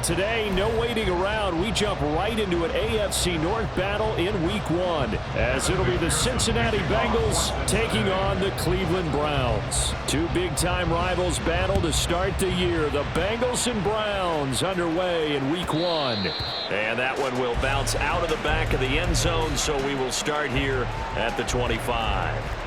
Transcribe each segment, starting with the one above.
Today, no waiting around. We jump right into an AFC North battle in Week 1, as it'll be the Cincinnati Bengals taking on the Cleveland Browns. Two big-time rivals battle to start the year. The Bengals and Browns underway in Week 1. And that one will bounce out of the back of the end zone, so we will start here at the 25.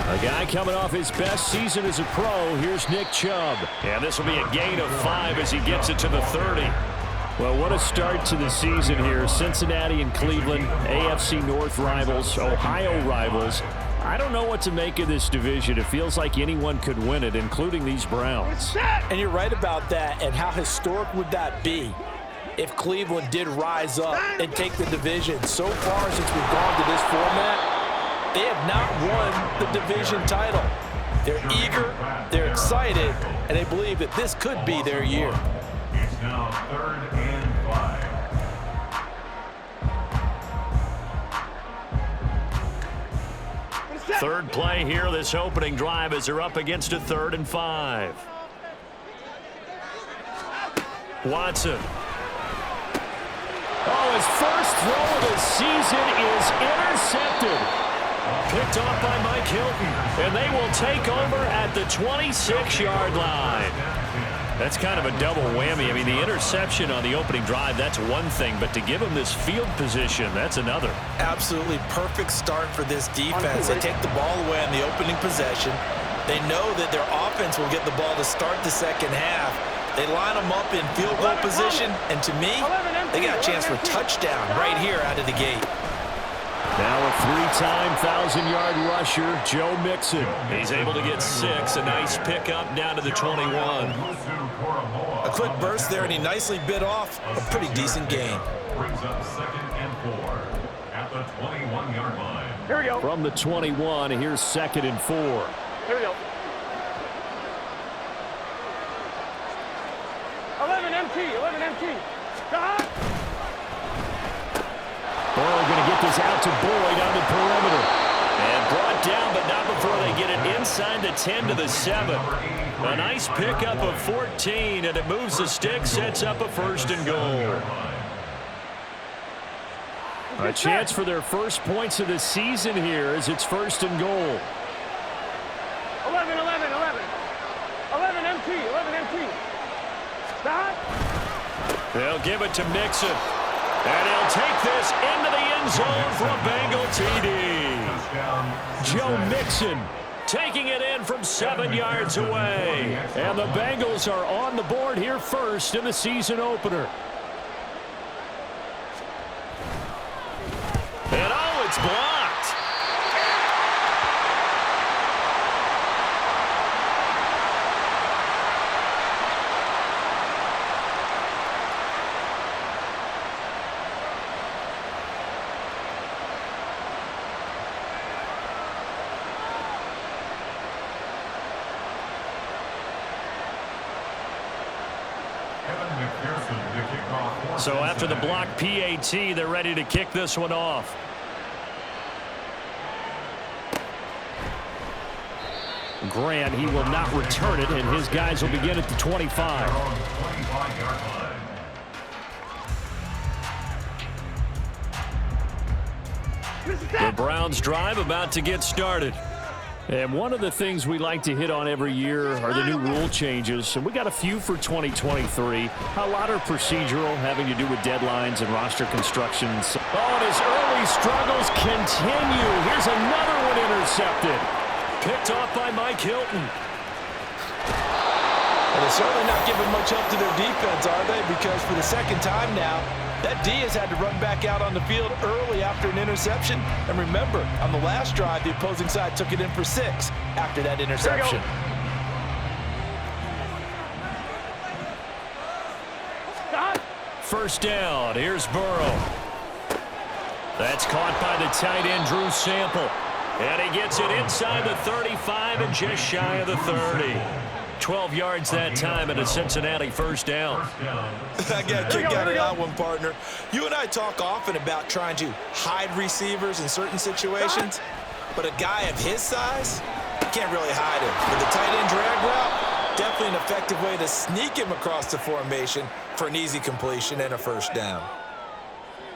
A guy coming off his best season as a pro. Here's Nick Chubb. And this will be a gain of 5 as he gets it to the 30. Well, what a start to the season here. Cincinnati and Cleveland, AFC North rivals, Ohio rivals. I don't know what to make of this division. It feels like anyone could win it, including these Browns. And you're right about that. And how historic would that be if Cleveland did rise up and take the division? So far since we've gone to this format, they have not won the division title. They're eager, they're excited, and they believe that this could be their year. It's now 3rd and 5. Third play here, this opening drive, as they're up against a 3rd and 5. Watson. Oh, his first throw of the season is intercepted. Picked off by Mike Hilton, and they will take over at the 26-yard line. That's kind of a double whammy. I mean, the interception on the opening drive, that's one thing, but to give him this field position, that's another. Absolutely perfect start for this defense. They take the ball away on the opening possession. They know that their offense will get the ball to start the second half. They line them up in field goal position, and to me, they got a chance for a touchdown right here out of the gate. Now a 3-time 1,000-yard rusher, Joe Mixon. He's able to get 6. A nice pickup down to the 21. A quick burst there, and he nicely bit off a pretty decent gain. Brings up 2nd and 4 at the 21-yard line. Here we go. From the 21, here's 2nd and 4. Here we go. 11 empty. Burrow going to get this out to Boyd on the perimeter. And brought down, but not before they get it inside the 10 to the 7. A nice pickup of 14, and it moves the stick, sets up a 1st and goal. A chance for their first points of the season here as it's 1st and goal. 11 empty. Stop. They'll give it to Mixon. And he'll take this into the end zone for a Bengal TD. Joe Mixon taking it in from 7 yards away. And the Bengals are on the board here first in the season opener. And oh, it's blocked. So after the block PAT, they're ready to kick this one off. Grant, he will not return it, and his guys will begin at the 25. The Browns drive about to get started. And one of the things we like to hit on every year are the new rule changes. And we got a few for 2023. A lot are procedural, having to do with deadlines and roster constructions. Oh, and his early struggles continue. Here's another one intercepted. Picked off by Mike Hilton. And they're certainly not giving much help to their defense, are they? Because for the second time now, that D has had to run back out on the field early after an interception. And remember, on the last drive, the opposing side took it in for 6 after that interception. First down. Here's Burrow. That's caught by the tight end, Drew Sample. And he gets it inside the 35 and just shy of the 30. 12 yards that time and a Cincinnati first down. I got a kick out of that one, partner. You and I talk often about trying to hide receivers in certain situations, but a guy of his size, you can't really hide him. With the tight end drag route, definitely an effective way to sneak him across the formation for an easy completion and a first down.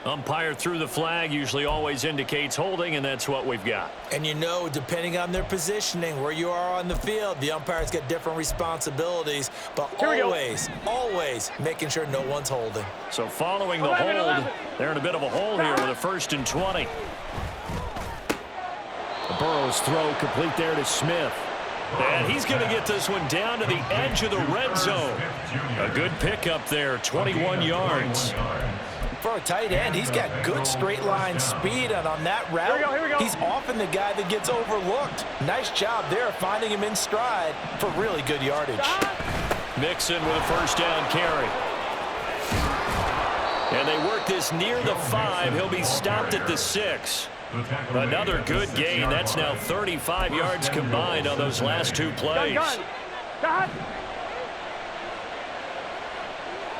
Umpire threw the flag, usually always indicates holding, and that's what we've got. And you know, depending on their positioning, where you are on the field, the umpires get different responsibilities, but always making sure no one's holding. So following the hold, they're in a bit of a hole here with a 1st and 20. The Burrow's throw complete there to Smith. And he's going to get this one down to the edge of the red zone. A good pickup there, 21 yards. For a tight end, he's got good straight line speed, and on that route, Here we go. he's often the guy that gets overlooked. Nice job there finding him in stride for really good yardage. Mixon with a first down carry. And they work this near the 5. He'll be stopped at the 6. Another good gain. That's now 35 yards combined on those last 2 plays. Got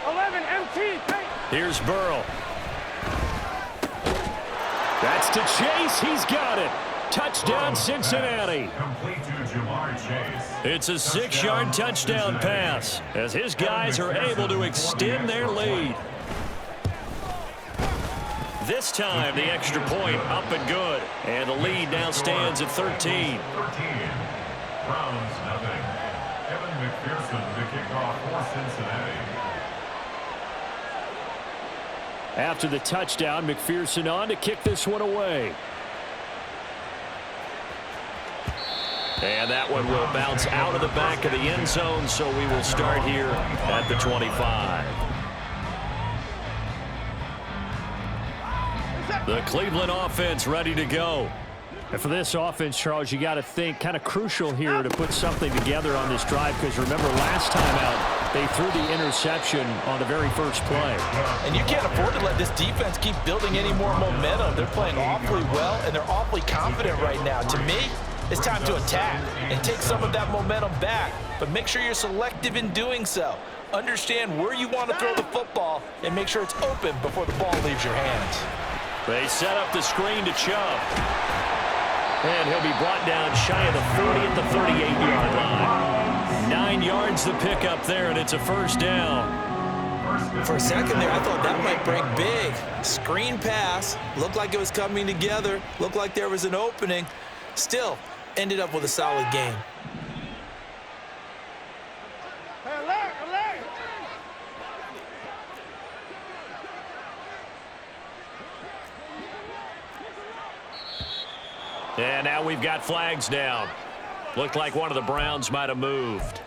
11 MT. Here's Burrow. That's to Chase. He's got it. Touchdown, Cincinnati. It's a 6-yard touchdown pass as his guys are able to extend their lead. This time, the extra point up and good. And the lead now stands at 13. Browns nothing. Evan McPherson to kick off for Cincinnati. After the touchdown, McPherson on to kick this one away. And that one will bounce out of the back of the end zone, so we will start here at the 25. The Cleveland offense ready to go. And for this offense, Charles, you got to think kind of crucial here to put something together on this drive, because remember last time out, they threw the interception on the very first play. And you can't afford to let this defense keep building any more momentum. They're playing awfully well, and they're awfully confident right now. To me, it's time to attack and take some of that momentum back, but make sure you're selective in doing so. Understand where you want to throw the football and make sure it's open before the ball leaves your hands. They set up the screen to Chubb. And he'll be brought down shy of the 40 at the 38-yard line. 9 yards the pickup there, and it's a first down. For a second there, I thought that might break big. Screen pass, looked like it was coming together, looked like there was an opening. Still, ended up with a solid game. And now we've got flags down. Looked like one of the Browns might have moved.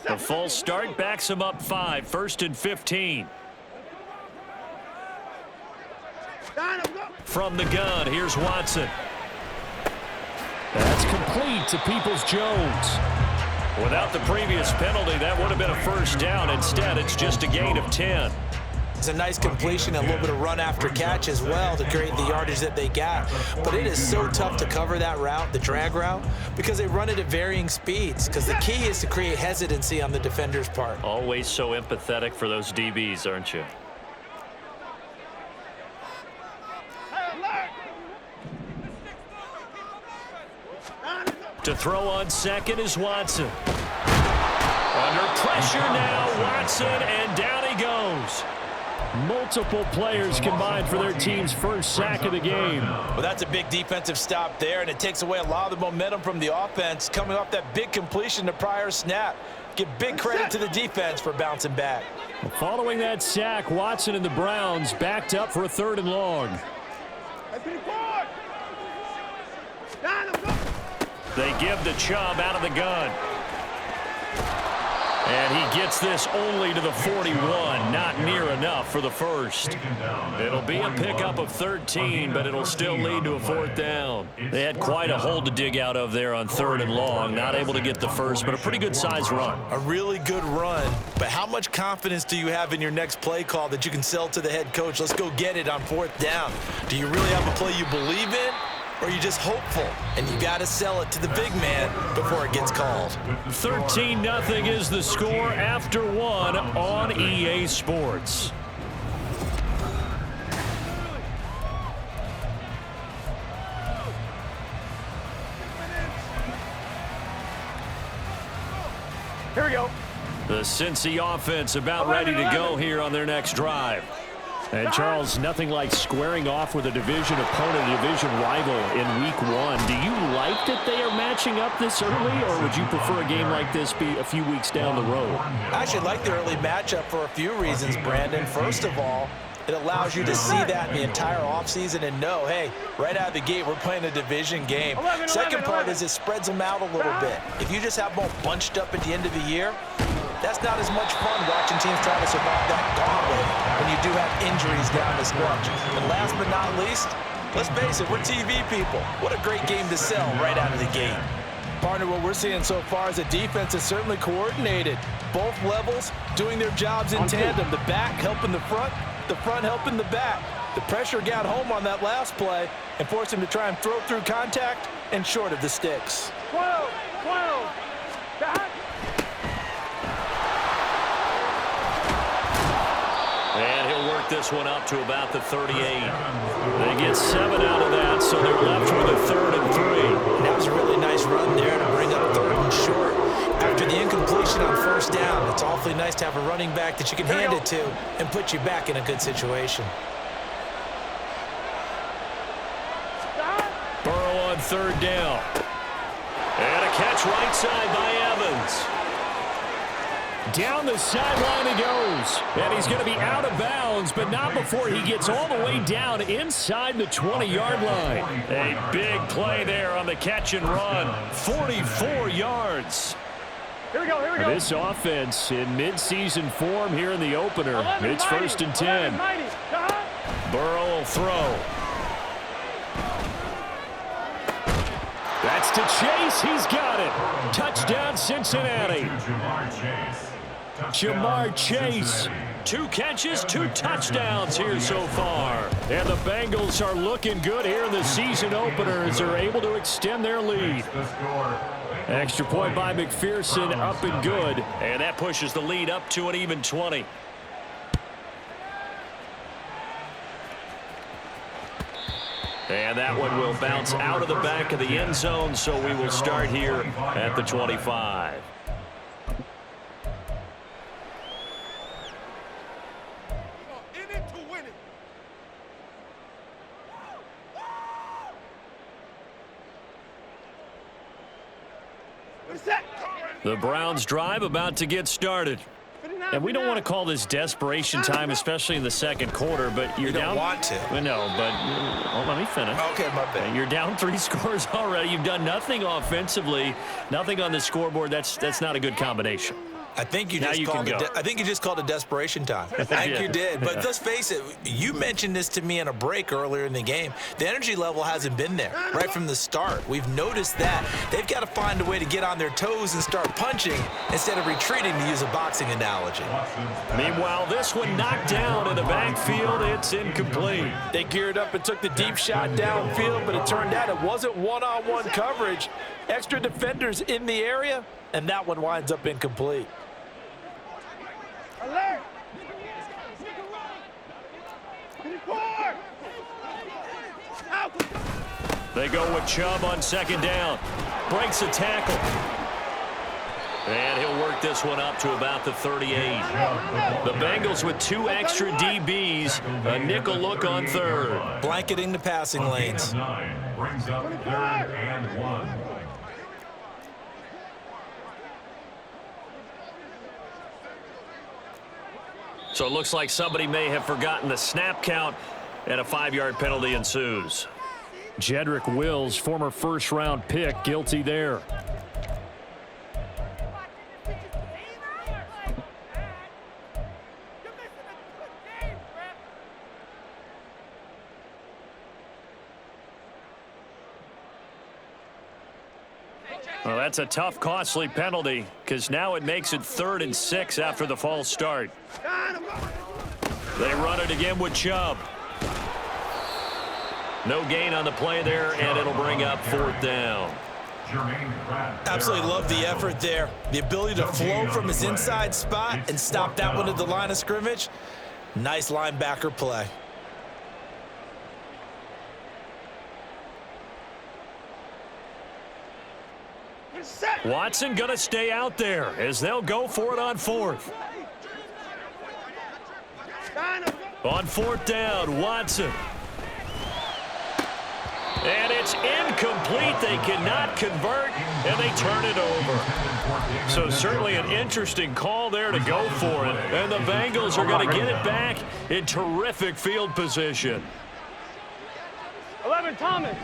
The full start backs him up 5, 1st and 15. From the gun, here's Watson. That's complete to Peoples-Jones. Without the previous penalty, that would have been a first down. Instead, it's just a gain of 10. It's a nice completion, a little bit of run after catch as well to create the yardage that they got. But it is so tough to cover that route, the drag route, because they run it at varying speeds. Because the key is to create hesitancy on the defender's part. Always so empathetic for those DBs, aren't you? To throw on second is Watson. Under pressure now, Watson, and down he goes. Multiple players combined for their team's first sack of the game. Well, that's a big defensive stop there, and it takes away a lot of the momentum from the offense coming off that big completion the prior snap. Give big credit to the defense for bouncing back. Following that sack, Watson and the Browns backed up for a 3rd and long. They give the Chubb out of the gun. And he gets this only to the 41, not near enough for the first. It'll be a pickup of 13, but it'll still lead to a 4th down. They had quite a hole to dig out of there on 3rd and long. Not able to get the first, but a pretty good-sized run. A really good run, but how much confidence do you have in your next play call that you can sell to the head coach? Let's go get it on 4th down. Do you really have a play you believe in? or you're just hopeful, and you got to sell it to the big man before it gets called. 13-0 is the score after one on EA Sports. Here we go. The Cincy offense about ready to go here on their next drive. And Charles, nothing like squaring off with a division opponent, a division rival in week one. Do you like that they are matching up this early, or would you prefer a game like this be a few weeks down the road? I actually like the early matchup for a few reasons, Brandon. First of all, it allows you to see that in the entire offseason and know, hey, right out of the gate, we're playing a division game. Second part is it spreads them out a little bit. If you just have them all bunched up at the end of the year, that's not as much fun watching teams try to survive that gauntlet when you do have injuries down the stretch. And last but not least, let's face it, we're TV people. What a great game to sell right out of the gate. Partner, what we're seeing so far is the defense is certainly coordinated. Both levels doing their jobs in tandem. The back helping the front helping the back. The pressure got home on that last play and forced him to try and throw through contact and short of the sticks. 12. And he'll work this one up to about the 38. They get 7 out of that, so they're left with a 3rd and 3. That was a really nice run there to bring up 3rd and short. After the incompletion on 1st down, it's awfully nice to have a running back that you can hand it to and put you back in a good situation. Burrow on 3rd down. And a catch right side by Evans. Down the sideline he goes. And he's going to be out of bounds, but not before he gets all the way down inside the 20-yard line. A big play there on the catch and run. 44 yards. Here we go. This offense in midseason form here in the opener. It's 1st and 10. Burrow will throw. That's to Chase. He's got it. Touchdown, Cincinnati. Jamar Chase. 2 catches, 2 touchdowns here so far. And the Bengals are looking good here in the season opener as they're able to extend their lead. Extra point by McPherson, up and good. And that pushes the lead up to an even 20. And that one will bounce out of the back of the end zone, so we will start here at the 25. The Browns drive about to get started. And we don't want to call this desperation time, especially in the second quarter, but you're down. You don't want to. No, but let me finish. Okay, my bad. You're down 3 scores already. You've done nothing offensively, nothing on the scoreboard. That's not a good combination. I think you just called it desperation time. I think you did. But let's face it, you mentioned this to me in a break earlier in the game. The energy level hasn't been there right from the start. We've noticed that. They've got to find a way to get on their toes and start punching instead of retreating, to use a boxing analogy. Meanwhile, this one knocked down in the backfield. It's incomplete. They geared up and took the deep shot downfield, but it turned out it wasn't one-on-one coverage. Extra defenders in the area, and that one winds up incomplete. Alert! They go with Chubb on 2nd down. Breaks a tackle. And he'll work this one up to about the 38. The Bengals with 2 extra DBs. A nickel look on 3rd. Blanketing the passing lanes. Brings up 3rd and 1. So it looks like somebody may have forgotten the snap count, and a 5-yard penalty ensues. Jedrick Wills, former first-round pick, guilty there. Well, that's a tough, costly penalty because now it makes it 3rd and 6 after the false start. They run it again with Chubb. No gain on the play there, and it'll bring up 4th down. Absolutely love the effort there. The ability to flow from his inside spot and stop that one at the line of scrimmage. Nice linebacker play. Watson going to stay out there as they'll go for it on 4th. On 4th down, Watson. And it's incomplete. They cannot convert, and they turn it over. So certainly an interesting call there to go for it. And the Bengals are going to get it back in terrific field position. 11, Thomas.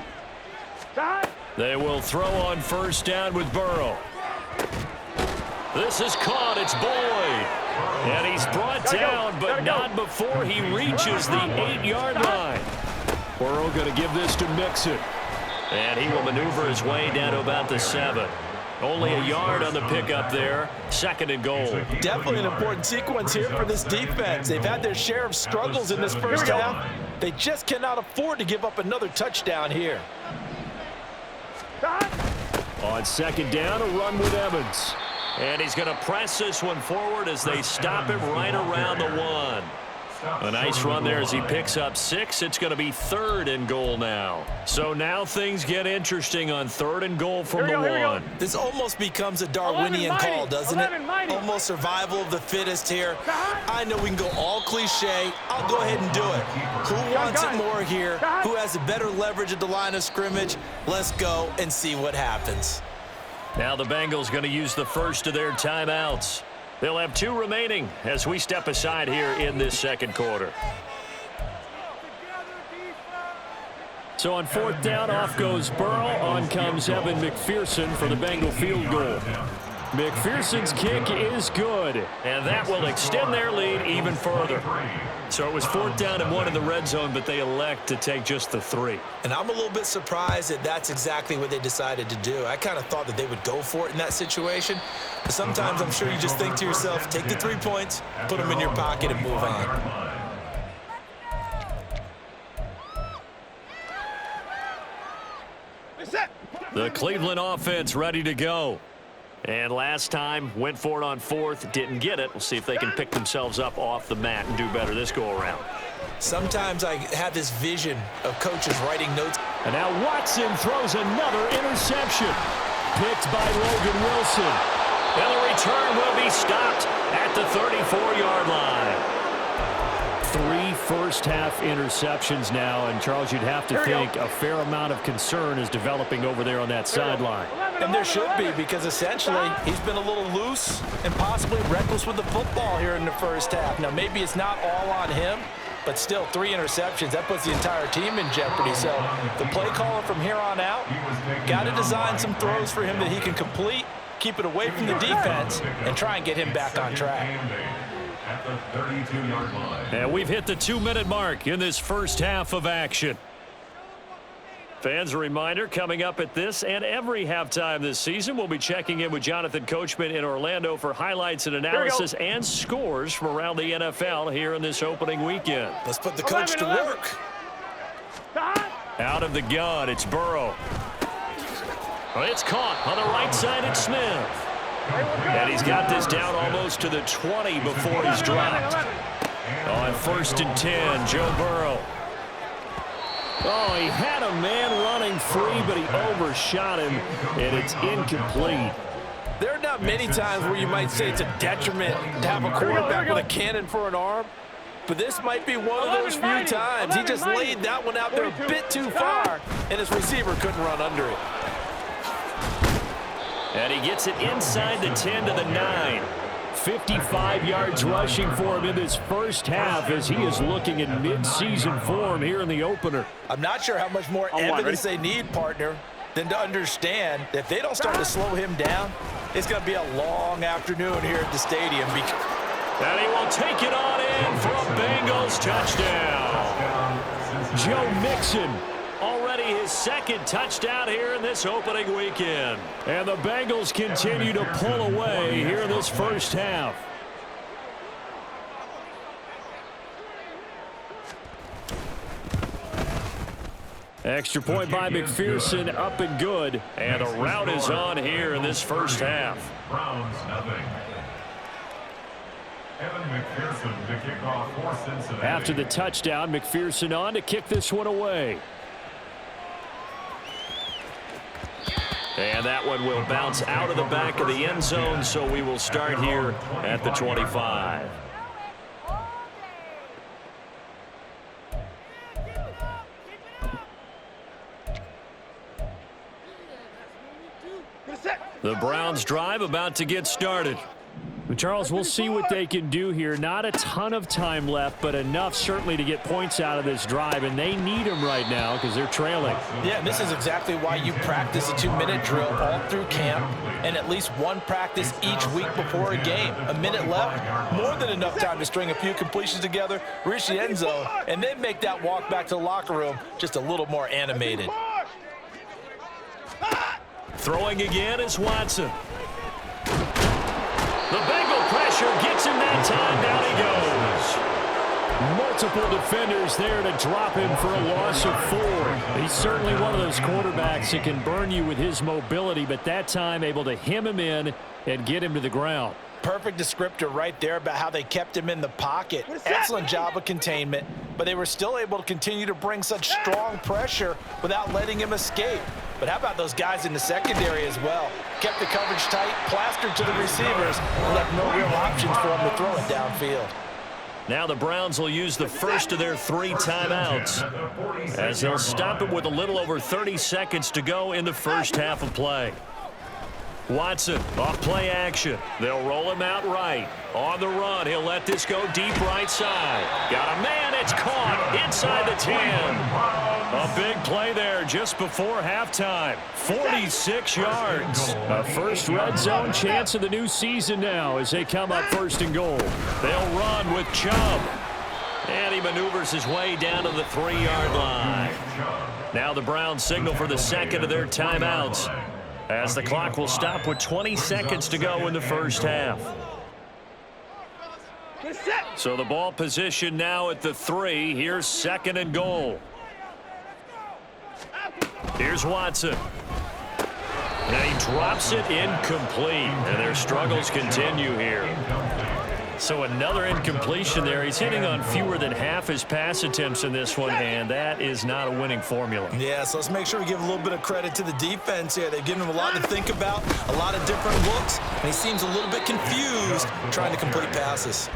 They will throw on 1st down with Burrow. This is caught. It's Boyd. And he's brought down, but not before he reaches the 8-yard line. Burrow going to give this to Mixon. And he will maneuver his way down to about the 7. Only a yard on the pickup there. 2nd and goal. Definitely an important sequence here for this defense. They've had their share of struggles in this first half. They just cannot afford to give up another touchdown here. On 2nd down, a run with Evans. And he's going to press this one forward as they stop him right around the 1. A nice run there as he picks up 6. It's going to be 3rd and goal now. So now things get interesting on 3rd and goal from the 1. This almost becomes a Darwinian call, doesn't it? Almost survival of the fittest here. I know we can go all cliche. I'll go ahead and do it. Who wants it more here? Who has the better leverage at the line of scrimmage? Let's go and see what happens. Now the Bengals going to use the first of their timeouts. They'll have 2 remaining as we step aside here in this 2nd quarter. So on 4th down, off goes Burrow. On comes Evan McPherson for the Bengal field goal. McPherson's kick is good, and that will extend their lead even further. So it was 4th down and 1 in the red zone, but they elect to take just the 3. And I'm a little bit surprised that that's exactly what they decided to do. I kind of thought that they would go for it in that situation. But sometimes I'm sure you just think to yourself, take the 3 points, put them in your pocket, and move on. The Cleveland offense ready to go. And last time, went for it on 4th, didn't get it. We'll see if they can pick themselves up off the mat and do better this go-around. Sometimes I have this vision of coaches writing notes. And now Watson throws another interception. Picked by Logan Wilson. And the return will be stopped at the 34-yard line. 3 first-half interceptions now, and Charles, you'd have to think a fair amount of concern is developing over there on that sideline. And there should be, because essentially he's been a little loose and possibly reckless with the football here in the first half. Now, maybe it's not all on him, but still 3 interceptions. That puts the entire team in jeopardy. So the play caller from here on out got to design some throws for him that he can complete, keep it away from the defense, and try and get him back on track. At the 32-yard line. And we've hit the 2-minute mark in this first half of action. Fans, a reminder, coming up at this and every halftime this season, we'll be checking in with Jonathan Coachman in Orlando for highlights and analysis and scores from around the NFL here in this opening weekend. Let's put the coach to work. Out of the gun, it's Burrow. It's caught on the right side, it's Smith. And he's got this down almost to the 20 before he's dropped. On 1st and 10, Joe Burrow. Oh, he had a man running free, but he overshot him, and it's incomplete. There are not many times where you might say it's a detriment to have a quarterback with a cannon for an arm, but this might be one of those few times. He just laid that one out there a bit too far, and his receiver couldn't run under it. And he gets it inside the 10 to the 9. 55 yards rushing for him in this first half as he is looking in mid-season form here in the opener. I'm not sure how much more evidence they need, partner, than to understand that if they don't start to slow him down, it's going to be a long afternoon here at the stadium. And he will take it on in for a Bengals touchdown. Joe Mixon. Already his 2nd touchdown here in this opening weekend. And the Bengals continue to pull away here in this first half. Extra point by McPherson, up and good. And a rout is on here in this first half. Browns nothing. Evan McPherson to kick off for Cincinnati. After the touchdown, McPherson on to kick this one away. And that one will bounce out of the back of the end zone, so we will start here at the 25. The Browns drive about to get started. Charles, we'll see what they can do here. Not a ton of time left, but enough certainly to get points out of this drive, and they need them right now because they're trailing. Yeah, and this is exactly why you practice a 2-minute drill all through camp and at least one practice each week before a game. A minute left, more than enough time to string a few completions together, reach the end zone, and then make that walk back to the locker room just a little more animated. Throwing again is Watson. The Bengal pressure gets him that time. Down he goes. Multiple defenders there to drop him for a loss of 4. He's certainly one of those quarterbacks that can burn you with his mobility, but that time able to hem him in and get him to the ground. Perfect descriptor right there about how they kept him in the pocket. Excellent job of containment, but they were still able to continue to bring such strong pressure without letting him escape. But how about those guys in the secondary as well? Kept the coverage tight, plastered to the receivers, and left no real options for them to throw it downfield. Now the Browns will use the first of their 3 timeouts as they'll stop it with a little over 30 seconds to go in the first half of play. Watson off play action. They'll roll him out right. On the run, he'll let this go deep right side. Got a man, it's caught inside the 10. A big play there just before halftime. 46 yards. A first red zone chance of the new season now as they come up first and goal. They'll run with Chubb. And he maneuvers his way down to the 3-yard line. Now the Browns signal for the second of their timeouts, as the clock will stop with 20 seconds to go in the first half. So the ball position now at the 3. Here's second and goal. Here's Watson. And he drops it incomplete. And their struggles continue here. So another incompletion there. He's hitting on fewer than half his pass attempts in this one, and that is not a winning formula. Yeah, so let's make sure we give a little bit of credit to the defense here. They've given him a lot to think about, a lot of different looks, and he seems a little bit confused trying to complete passes.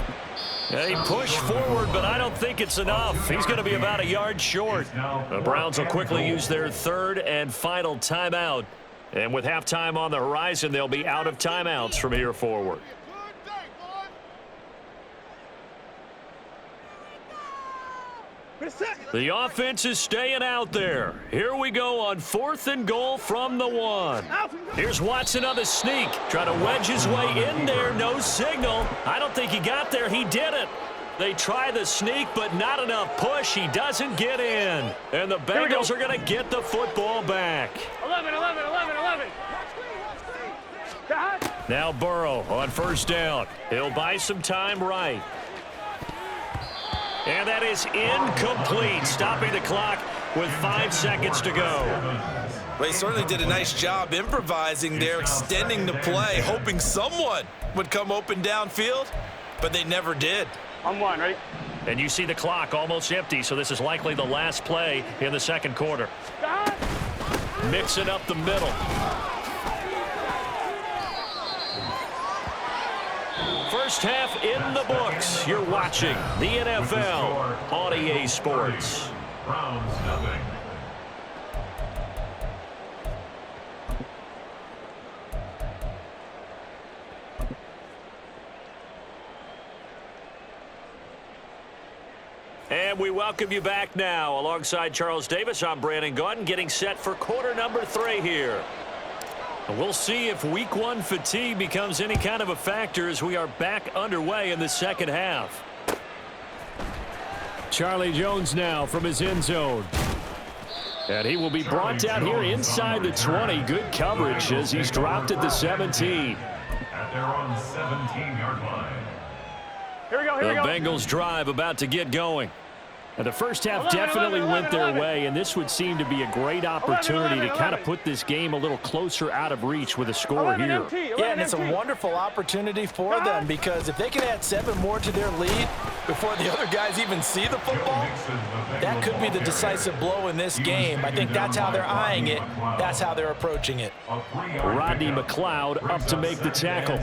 He pushed forward, but I don't think it's enough. He's going to be about a yard short. The Browns will quickly use their 3rd and final timeout. And with halftime on the horizon, they'll be out of timeouts from here forward. The offense is staying out there. Here we go on 4th and goal from the 1. Here's Watson on the sneak. Trying to wedge his way in there. No signal. I don't think he got there. He didn't. They try the sneak, but not enough push. He doesn't get in. And the Bengals are going to get the football back. 11. Now Burrow on first down. He'll buy some time right. And that is incomplete, stopping the clock with 5 seconds to go. Well, he certainly did a nice job improvising there, extending the play, hoping someone would come open downfield, but they never did. On 1, ready? And you see the clock almost empty, so this is likely the last play in the second quarter. Mixing up the middle. First half in the books. You're watching the NFL on EA Sports. Browns nothing. And we welcome you back now. Alongside Charles Davis, I'm Brandon Gaudin, getting set for quarter number 3 here. We'll see if week 1 fatigue becomes any kind of a factor as we are back underway in the second half. Charlie Jones now from his end zone. And he will be brought down here inside the 20. Good coverage as he's dropped at the 17. At their own 17-yard line. Here we go. The Bengals drive about to get going. The first half definitely went their way, and this would seem to be a great opportunity to kind of put this game a little closer out of reach with a score here. Yeah, and it's a wonderful opportunity for them because if they can add 7 more to their lead before the other guys even see the football, that could be the decisive blow in this game. I think that's how they're eyeing it. That's how they're approaching it. Rodney McLeod up to make the tackle.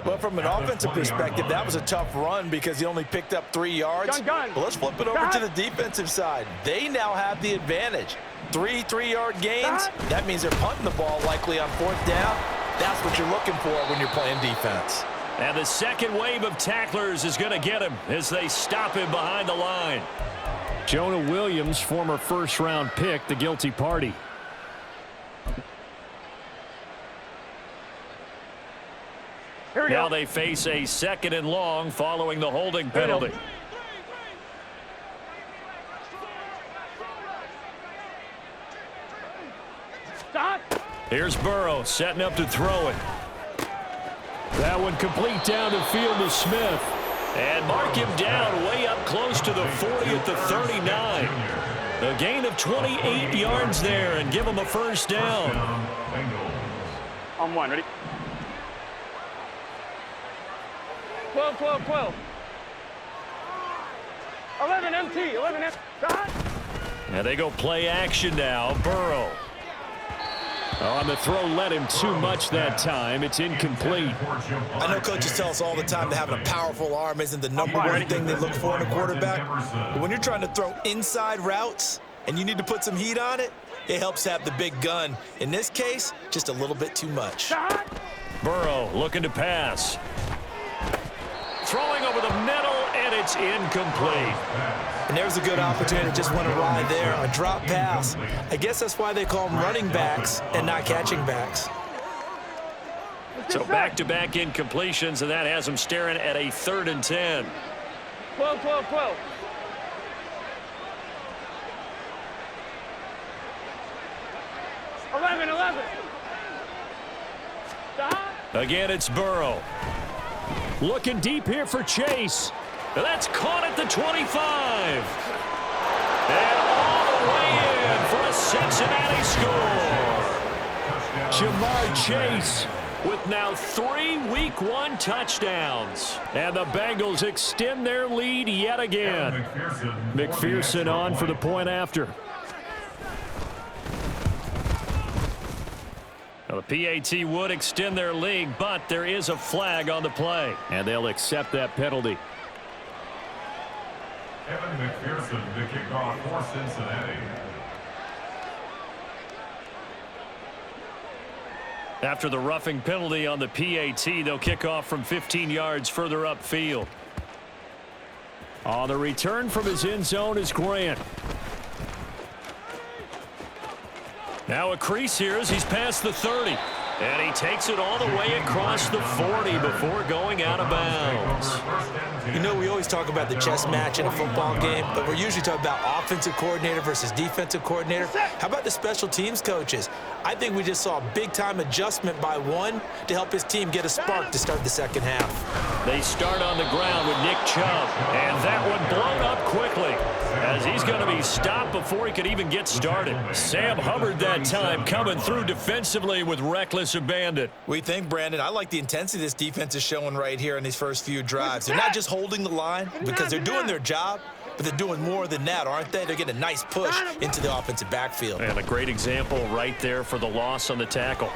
Well, from an offensive perspective, that was a tough run because he only picked up 3 yards. But let's flip it over to the defensive side. They now have the advantage. 3 3-yard gains. That means they're punting the ball likely on 4th down. That's what you're looking for when you're playing defense. And the second wave of tacklers is going to get him as they stop him behind the line. Jonah Williams, former first-round pick, the guilty party. Now they face a 2nd and long following the holding penalty. Here's Burrow setting up to throw it. That one complete down the field to Smith. And mark him down way up close to the 40 at the 39. A gain of 28 yards there and give him a first down. On 1, ready? 12, 12, 12. 11 MT, 11 MT. And they go play action now. Burrow. On the throw, led him too much that time. It's incomplete. I know coaches tell us all the time that having a powerful arm isn't the number one thing they look for in a quarterback. But when you're trying to throw inside routes and you need to put some heat on it, it helps have the big gun. In this case, just a little bit too much. Burrow looking to pass. Throwing over the middle, and it's incomplete. And there's a good opportunity. Just went awry there. A drop pass. I guess that's why they call them running backs and not catching backs. So back-to-back incompletions, and that has them staring at a 3rd and 10. 12, 12, 12. 11, 11. Again, it's Burrow. Looking deep here for Chase. That's caught at the 25. And all the way in for a Cincinnati score. Jamar Chase with now 3 Week 1 touchdowns. And the Bengals extend their lead yet again. McPherson on for the point after. Now, the PAT would extend their lead, but there is a flag on the play. And they'll accept that penalty. Evan McPherson to kick off for Cincinnati. After the roughing penalty on the PAT, they'll kick off from 15 yards further upfield. On the return from his end zone is Grant. Now a crease here as he's past the 30. And he takes it all the way across the 40 before going out of bounds. You know, we always talk about the chess match in a football game, but we're usually talking about offensive coordinator versus defensive coordinator. How about the special teams coaches? I think we just saw a big-time adjustment by one to help his team get a spark to start the second half. They start on the ground with Nick Chubb, and that one blown up quickly as he's going to be stopped before he could even get started. Sam Hubbard that time coming through defensively with reckless abandon. We think, Brandon, I like the intensity this defense is showing right here in these first few drives. They're not just holding the line because they're doing their job, but they're doing more than that, aren't they? They're getting a nice push into the offensive backfield. And a great example right there for the loss on the tackle.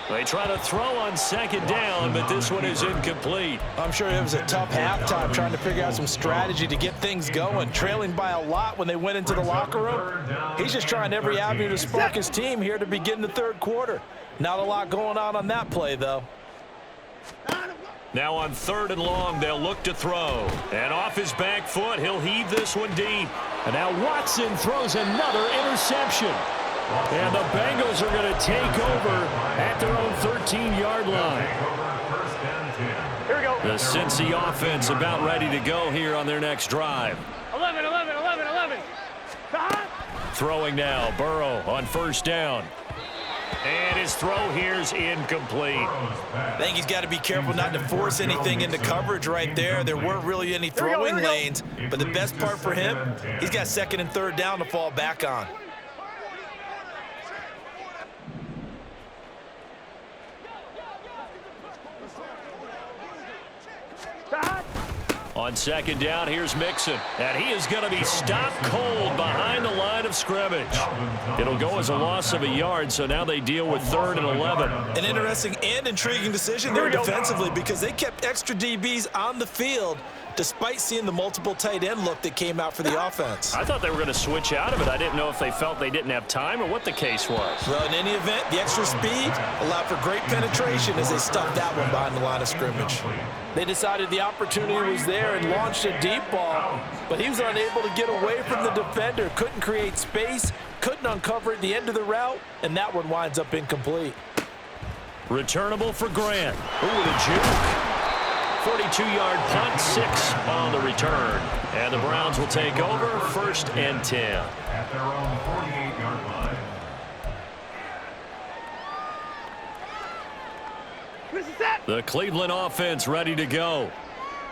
They try to throw on 2nd down, but this one is incomplete. I'm sure it was a tough halftime trying to figure out some strategy to get things going. Trailing by a lot when they went into the locker room. He's just trying every avenue to spark his team here to begin the 3rd quarter. Not a lot going on that play, though. Now on 3rd and long, they'll look to throw. And off his back foot, he'll heave this one deep. And now Watson throws another interception. And the Bengals are going to take over at their own 13-yard line. Here we go. The Cincy offense about ready to go here on their next drive. 11, 11, 11, 11. Throwing now, Burrow on 1st down. And his throw here's incomplete. I think he's got to be careful not to force anything into coverage right there. There weren't really any throwing lanes, but the best part for him, he's got second and third down to fall back on. On second down, here's Mixon. And he is going to be stopped cold behind the line of scrimmage. It'll go as a loss of a yard, so now they deal with 3rd and 11. An interesting and intriguing decision there defensively because they kept extra DBs on the field despite seeing the multiple tight end look that came out for the offense. I thought they were going to switch out of it. I didn't know if they felt they didn't have time or what the case was. Well, in any event, the extra speed allowed for great penetration as they stuffed that one behind the line of scrimmage. They decided the opportunity was there and launched a deep ball, but he was unable to get away from the defender, couldn't create space, couldn't uncover at the end of the route, and that one winds up incomplete. Returnable for Grant. Ooh, the juke. 42-yard punt, 6 on the return. And the Browns will take over, 1st and 10. At their own 48-yard line. The Cleveland offense ready to go.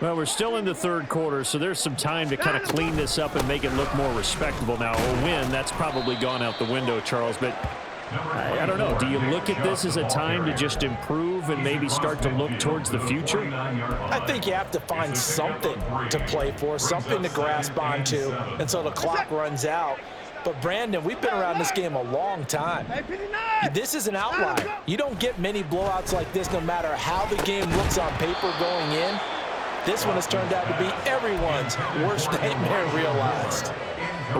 Well, we're still in the 3rd quarter, so there's some time to kind of clean this up and make it look more respectable. Now, a win, that's probably gone out the window, Charles, but I don't know. Do you look at this as a time to just improve and maybe start to look towards the future? I think you have to find something to play for, something to grasp onto until the clock runs out. But, Brandon, we've been around this game a long time. This is an outlier. You don't get many blowouts like this no matter how the game looks on paper going in. This one has turned out to be everyone's worst nightmare realized.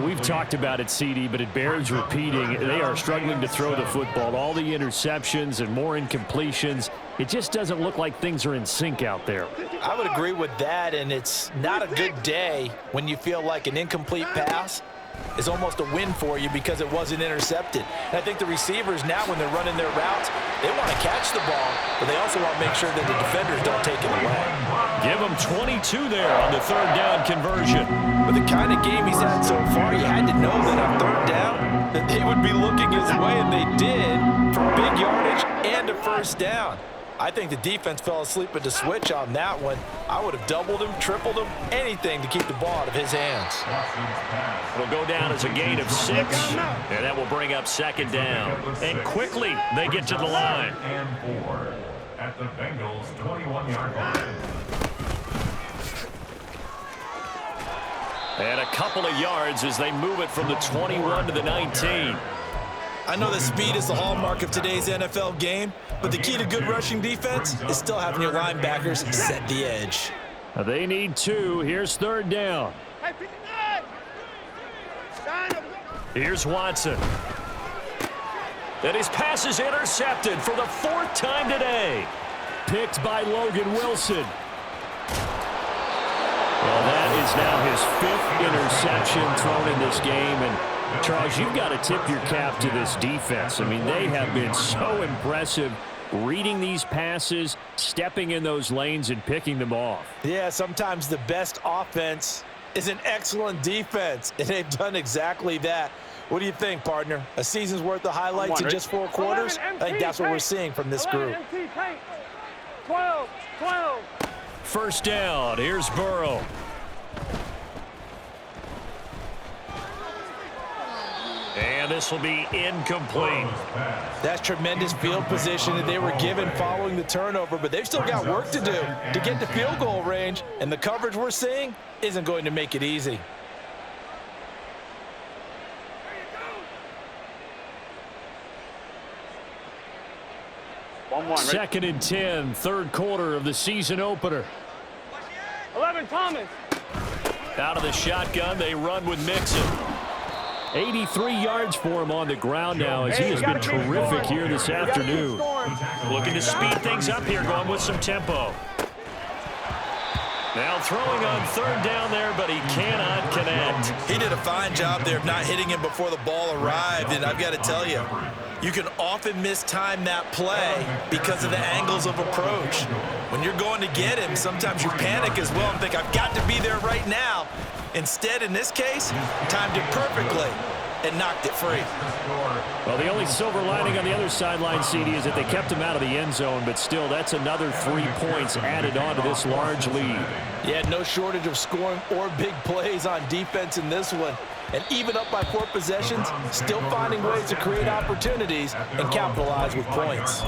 We've talked about it, CD, but it bears repeating. They are struggling to throw the football. All the interceptions and more incompletions. It just doesn't look like things are in sync out there. I would agree with that, and it's not a good day when you feel like an incomplete pass is almost a win for you because it wasn't intercepted. And I think the receivers now, when they're running their routes, they want to catch the ball, but they also want to make sure that the defenders don't take it away. Give him 22 there on the 3rd down conversion. With the kind of game he's had so far, you had to know that on 3rd down that they would be looking his way, and they did, for big yardage and a 1st down. I think the defense fell asleep at the switch on that one. I would have doubled him, tripled him, anything to keep the ball out of his hands. It'll go down as a gain of 6, and that will bring up 2nd down. And quickly, they get to the line. And 4 at the Bengals' 21-yard line. And a couple of yards as they move it from the 21 to the 19. I know that speed is the hallmark of today's NFL game, but the key to good rushing defense is still having your linebackers set the edge. They need 2. Here's 3rd down. Here's Watson. And his pass is intercepted for the 4th time today. Picked by Logan Wilson. Well, that is now his 5th interception thrown in this game. And, Charles, you've got to tip your cap to this defense. I mean, they have been so impressive reading these passes, stepping in those lanes, and picking them off. Yeah, sometimes the best offense is an excellent defense, and they've done exactly that. What do you think, partner? A season's worth of highlights in just 4 quarters? I think that's what we're seeing from this group. 12. 1st down. Here's Burrow. And this will be incomplete. That's tremendous field position that they were given following the turnover, but they've still got work to do to get to field goal range, and the coverage we're seeing isn't going to make it easy. Second and 10, 3rd quarter of the season opener. 11, Thomas. Out of the shotgun, they run with Mixon. 83 yards for him on the ground now as he has been terrific here this afternoon. Looking to speed things up here, going with some tempo. Now throwing on 3rd down there, but he cannot connect. He did a fine job there of not hitting him before the ball arrived, and I've got to tell you, you can often mistime that play because of the angles of approach. When you're going to get him, sometimes you panic as well and think, I've got to be there right now. Instead, in this case, timed it perfectly. and knocked it free. Well, the only silver lining on the other sideline, CD, is that they kept him out of the end zone, but still, that's another 3 points added on to this large lead. Yeah, no shortage of scoring or big plays on defense in this one. And even up by 4 possessions, still finding ways to create opportunities and capitalize with points.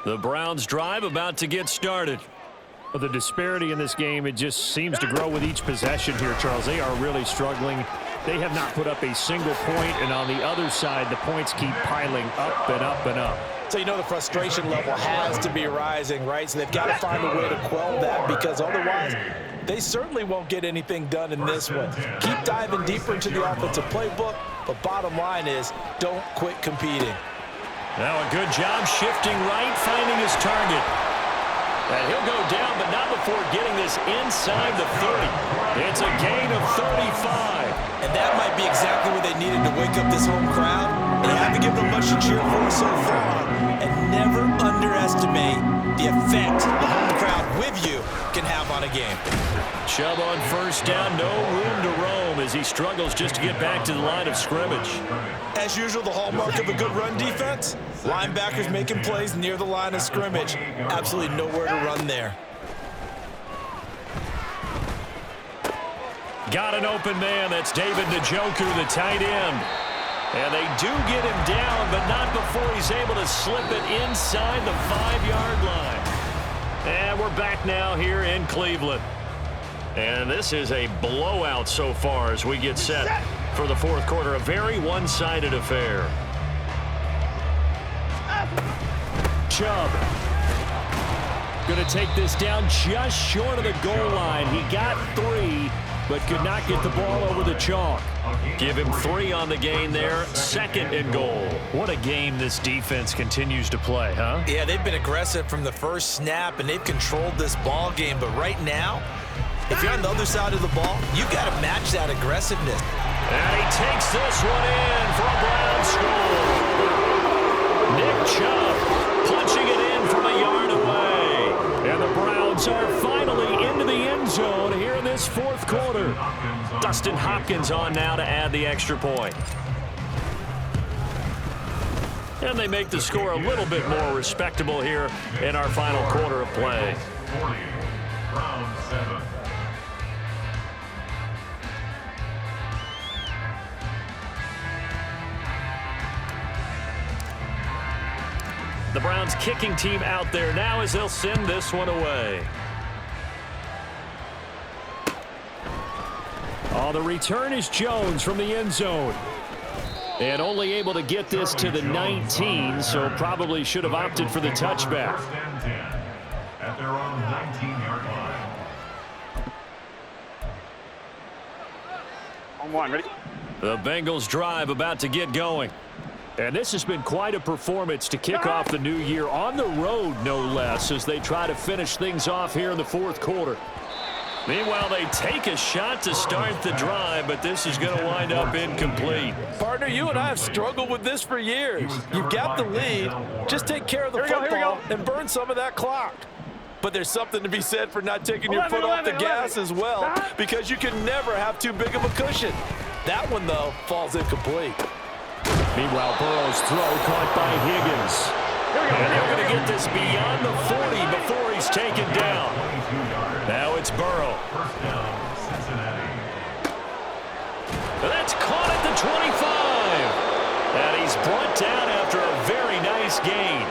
The Browns drive about to get started. The disparity in this game, it just seems to grow with each possession here, Charles. They are really struggling. They have not put up a single point, and on the other side, the points keep piling up and up and up. So you know the frustration level has to be rising, right? So they've got to find a way to quell that, because otherwise they certainly won't get anything done in this one. Keep diving deeper into the offensive playbook, but bottom line is don't quit competing. Now a good job shifting right, finding his target. And he'll go down, but not before getting this inside the 30. It's a gain of 35. And that might be exactly what they needed to wake up this home crowd. They haven't given them much to cheer for so far. And never underestimate the effect the home crowd with you can have on a game. Chubb on first down, no room to roam as he struggles just to get back to the line of scrimmage. As usual, the hallmark of a good run defense, linebackers making plays near the line of scrimmage. Absolutely nowhere to run there. Got an open man. That's David Njoku, the tight end. And they do get him down, but not before he's able to slip it inside the 5-yard line. And we're back now here in Cleveland. And this is a blowout so far as we get set for the fourth quarter. A very one-sided affair. Chubb going to take this down just short of the goal line. He got 3, but could not get the ball over the chalk. Give him 3 on the gain there. 2nd and goal. What a game this defense continues to play, huh? Yeah, they've been aggressive from the first snap, and they've controlled this ball game. But right now, if you're on the other side of the ball, you've got to match that aggressiveness. And he takes this one in for a Brown score. Nick Chubb punching it in from a yard away. And the Browns are finally into the end zone here in this fourth quarter. Dustin Hopkins on now to add the extra point. And they make the score a little bit more respectable here in our final quarter of play. 40, round 7. The Browns kicking team out there now as they'll send this one away. Oh, the return is Jones from the end zone. And only able to get this to the 19, so probably should have opted for the touchback. First and 10 at their own 19-yard line. On 1, ready? The Bengals drive about to get going. And this has been quite a performance to kick off the new year on the road, no less, as they try to finish things off here in the fourth quarter. Meanwhile, they take a shot to start the drive, but this is going to wind up incomplete. Partner, you and I have struggled with this for years. You've got the lead. Just take care of the football and burn some of that clock. But there's something to be said for not taking your foot off the gas as well, because you can never have too big of a cushion. That one, though, falls incomplete. Meanwhile, Burrow's throw caught by Higgins. And they're going to get this beyond the 40 before he's taken down. Now it's Burrow. First down, Cincinnati. That's caught at the 25. And he's brought down after a very nice gain.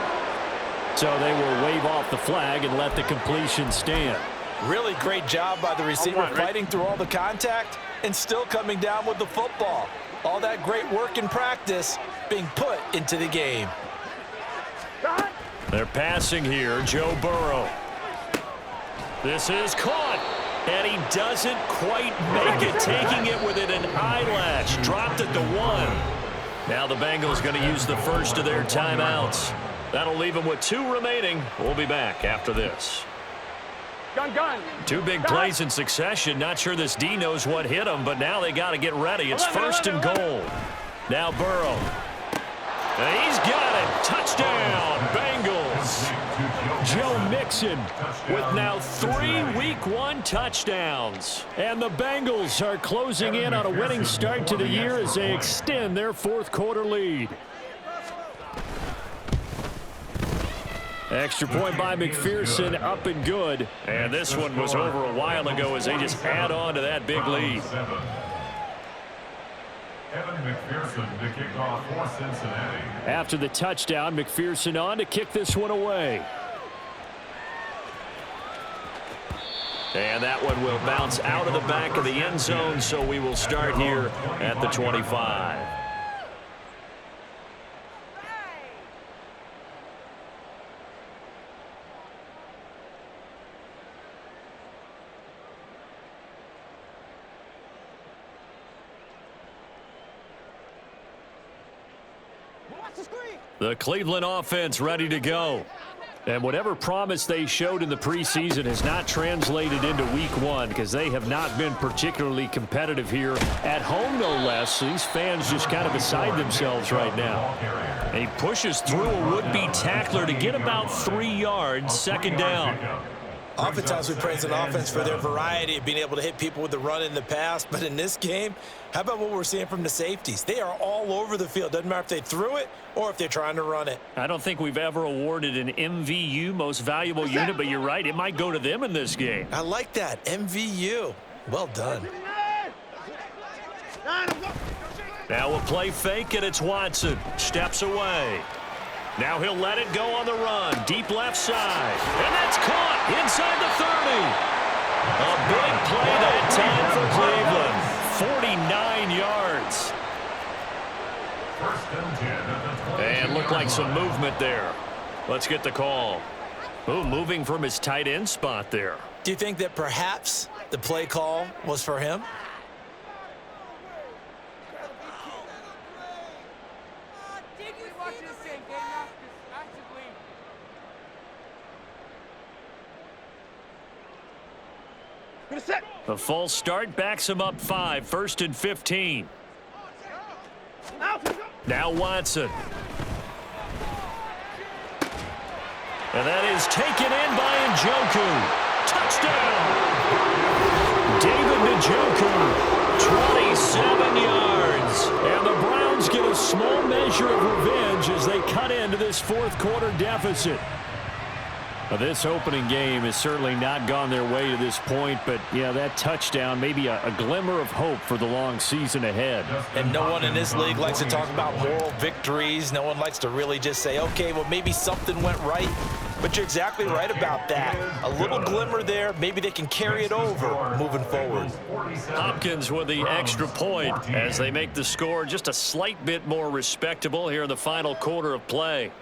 So they will wave off the flag and let the completion stand. Really great job by the receiver fighting through all the contact and still coming down with the football. All that great work in practice being put into the game. They're passing here, Joe Burrow. This is caught, and he doesn't quite make it, taking it within an eyelash. Dropped at the 1. Now the Bengals going to use the first of their timeouts. That'll leave them with 2 remaining. We'll be back after this. Gun. 2 big plays in succession. Not sure this D knows what hit him, but now they got to get ready. It's first and goal. Now Burrow. And he's got it. Touchdown, Bengals. Joe Mixon with now 3 Week 1 touchdowns. And the Bengals are closing in on a winning start to the year as they extend their fourth quarter lead. Extra point by McPherson, up and good. And this one was over a while ago as they just add on to that big lead. Evan McPherson to kick off for Cincinnati. After the touchdown, McPherson on to kick this one away. And that one will bounce out of the back of the end zone, so we will start here at the 25. The Cleveland offense ready to go. And whatever promise they showed in the preseason has not translated into Week 1 because they have not been particularly competitive here at home, no less. So these fans just kind of beside themselves right now. And he pushes through a would-be tackler to get about 3 yards, second down. Oftentimes we praise an offense for their variety of being able to hit people with the run in the past. But in this game, how about what we're seeing from the safeties? They are all over the field. Doesn't matter if they threw it or if they're trying to run it. I don't think we've ever awarded an MVU, most valuable unit, but you're right. It might go to them in this game. I like that. MVU. Well done. Now a play fake, and it's Watson. Steps away. Now he'll let it go on the run. Deep left side. And that's caught inside the 30. A big play that time for Cleveland. 49 yards. And looked like some movement there. Let's get the call. Oh, moving from his tight end spot there. Do you think that perhaps the play call was for him? A false start backs him up 5, 1st and 15. Now Watson. And that is taken in by Njoku. Touchdown! David Njoku, 27 yards. And the Browns get a small measure of revenge as they cut into this fourth quarter deficit. This opening game has certainly not gone their way to this point, but, yeah, that touchdown, maybe a glimmer of hope for the long season ahead. And no one in this league likes to talk about moral victories. No one likes to really just say, okay, well, maybe something went right. But you're exactly right about that. A little glimmer there. Maybe they can carry it over moving forward. Hopkins with the extra point as they make the score just a slight bit more respectable here in the final quarter of play.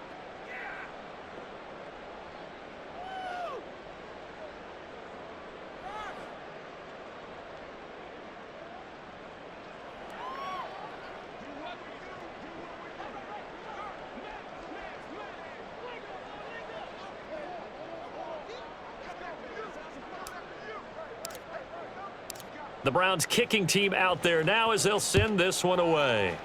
The Browns kicking team out there now as they'll send this one away.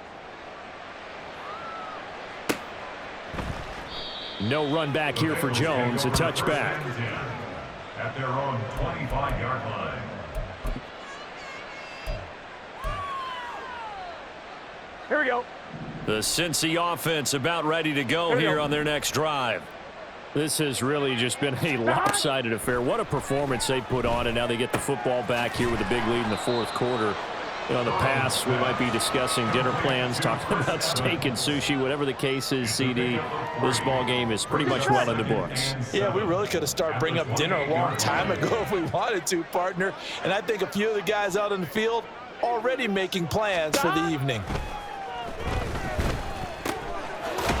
No run back here for Jones, a touchback. At their own 25-yard line. Here we go. The Cincy offense about ready to go here on their next drive. This has really just been a lopsided affair. What a performance they put on, and now they get the football back here with a big lead in the fourth quarter. You know, in the past, we might be discussing dinner plans, talking about steak and sushi, whatever the case is, CD. This ball game is pretty much well in the books. Yeah, we really could have started bringing up dinner a long time ago if we wanted to, partner. And I think a few of the guys out in the field already making plans for the evening.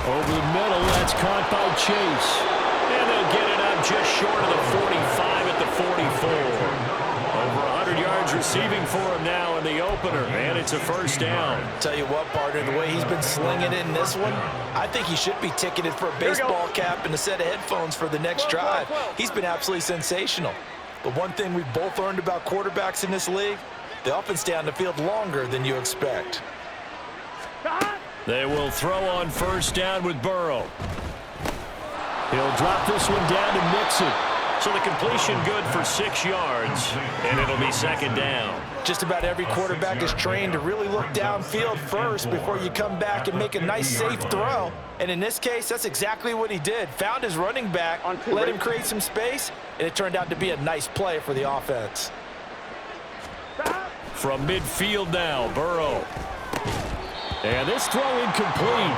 Over the middle, that's caught by Chase. And they'll get it up just short of the 45 at the 44. Over 100 yards receiving for him now in the opener, and it's a first down. Tell you what, partner, the way he's been slinging it in this one, I think he should be ticketed for a baseball cap and a set of headphones for the next drive. He's been absolutely sensational. But one thing we've both learned about quarterbacks in this league, they often stay on the field longer than you expect. They will throw on first down with Burrow. He'll drop this one down to Mixon. So the completion good for 6 yards, and it'll be second down. Just about every quarterback is trained to really look downfield first before you come back and make a nice, safe throw. And in this case, that's exactly what he did. Found his running back, let him create some space, and it turned out to be a nice play for the offense. From midfield now, Burrow. And this throw incomplete.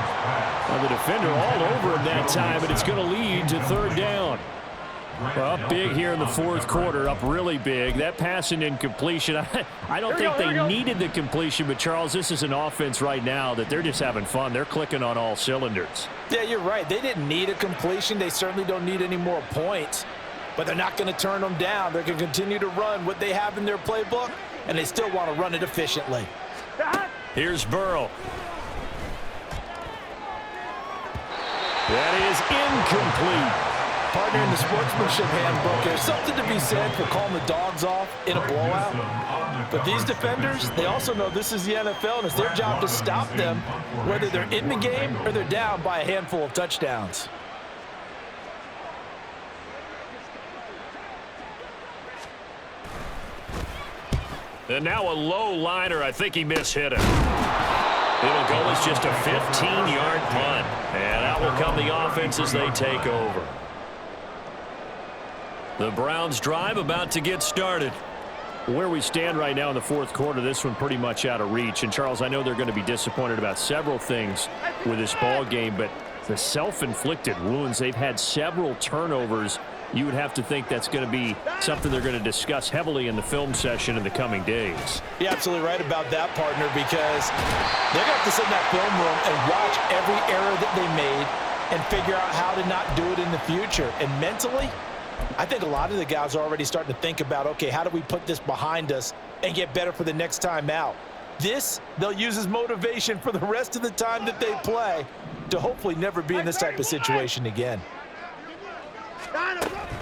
Well, the defender all over him that time, but it's going to lead to third down. Well, up big here in the fourth quarter, up really big. That pass and incompletion, I don't think they needed the completion, but, Charles, this is an offense right now that they're just having fun. They're clicking on all cylinders. Yeah, you're right. They didn't need a completion. They certainly don't need any more points, but they're not going to turn them down. They're going to continue to run what they have in their playbook, and they still want to run it efficiently. Here's Burrow. That is incomplete. Partner, in the sportsmanship handbook, there's something to be said for calling the dogs off in a blowout. But these defenders, they also know this is the NFL, and it's their job to stop them, whether they're in the game or they're down by a handful of touchdowns. And now a low liner. I think he mishit it. It'll go as just a 15-yard punt. And out will come the offense as they take over. The Browns drive about to get started. Where we stand right now in the fourth quarter, this one pretty much out of reach. And, Charles, I know they're going to be disappointed about several things with this ball game, but the self-inflicted wounds, they've had several turnovers. You would have to think that's going to be something they're going to discuss heavily in the film session in the coming days. You're absolutely right about that, partner, because they're going to have to sit in that film room and watch every error that they made and figure out how to not do it in the future. And mentally, I think a lot of the guys are already starting to think about, okay, how do we put this behind us and get better for the next time out? This, they'll use as motivation for the rest of the time that they play to hopefully never be in this type of situation again.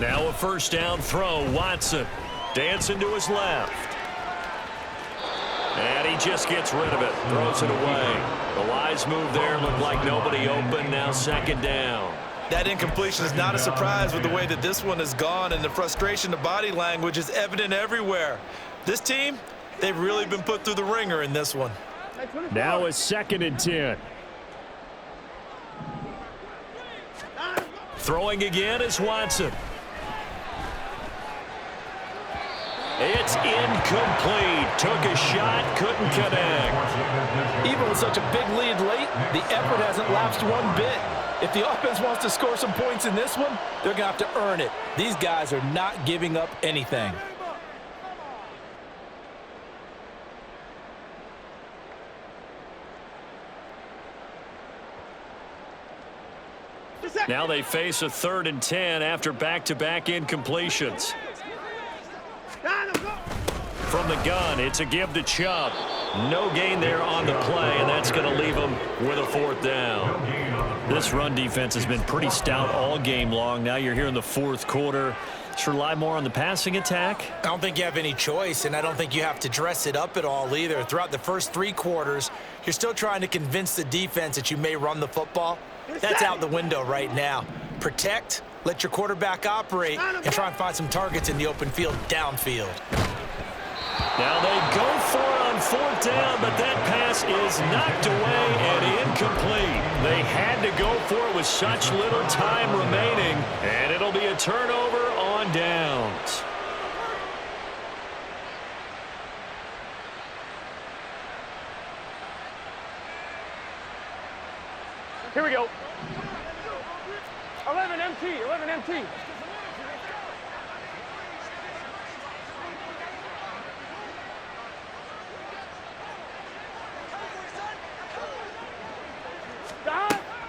Now a first down throw. Watson dancing to his left. And he just gets rid of it. Throws it away. The wise move there. Looked like nobody open. Now second down. That incompletion is not a surprise with the way that this one has gone, and the frustration, the body language is evident everywhere. This team, they've really been put through the ringer in this one. Now a 2nd and 10. Throwing again is Watson. It's incomplete. Took a shot, couldn't connect. Even with such a big lead late, the effort hasn't lapsed one bit. If the offense wants to score some points in this one, they're going to have to earn it. These guys are not giving up anything. Now they face a 3rd and 10 after back-to-back incompletions. From the gun, it's a give to Chubb. No gain there on the play, and that's going to leave them with a 4th down. This run defense has been pretty stout all game long. Now you're here in the fourth quarter. Should rely more on the passing attack? I don't think you have any choice, and I don't think you have to dress it up at all either. Throughout the first 3 quarters, you're still trying to convince the defense that you may run the football. That's out the window right now. Protect, let your quarterback operate, and try and find some targets in the open field downfield. Now they go for it on 4th down, but that pass is knocked away and incomplete. They had to go for it with such little time remaining, and it'll be a turnover on downs. Here we go. 11 MT, 11 MT.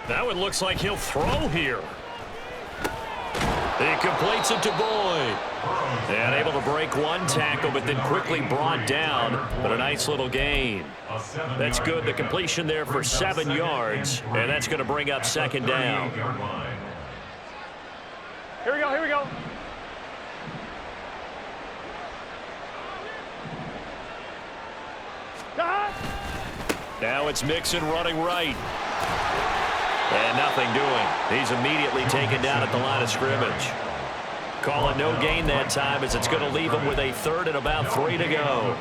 Now it looks like he'll throw here. He completes it to Boyd. And able to break one tackle, but then quickly brought down. But a nice little gain. That's good. The completion there for 7 yards. And that's going to bring up second down. Here we go, here we go. Now it's Mixon running right. And nothing doing. He's immediately taken down at the line of scrimmage. Call it no gain that time as it's going to leave him with a third and about 3 to go.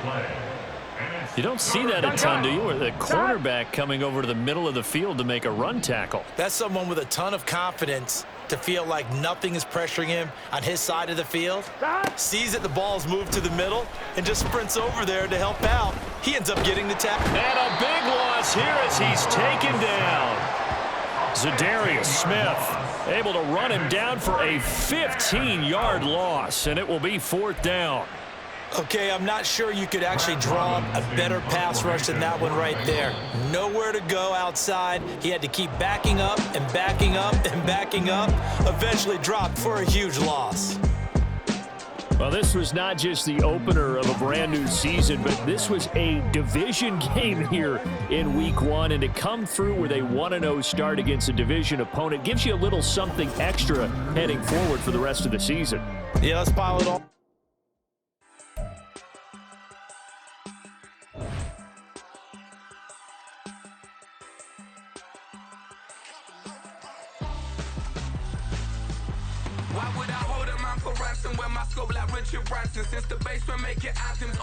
You don't see that a ton, do you? Or the cornerback coming over to the middle of the field to make a run tackle. That's someone with a ton of confidence to feel like nothing is pressuring him on his side of the field. Sees that the ball's moved to the middle and just sprints over there to help out. He ends up getting the tackle. And a big loss here as he's taken down. Zadarius Smith able to run him down for a 15-yard loss, and it will be 4th down. Okay, I'm not sure you could actually draw a better pass rush than that one right there. Nowhere to go outside. He had to keep backing up and backing up and backing up. Eventually dropped for a huge loss. Well, this was not just the opener of a brand new season, but this was a division game here in week 1. And to come through with a 1-0 start against a division opponent gives you a little something extra heading forward for the rest of the season. Yeah, let's pile it on. Why would I hold a man for ransom when my scope like Richard Branson? Since the basement making anthems.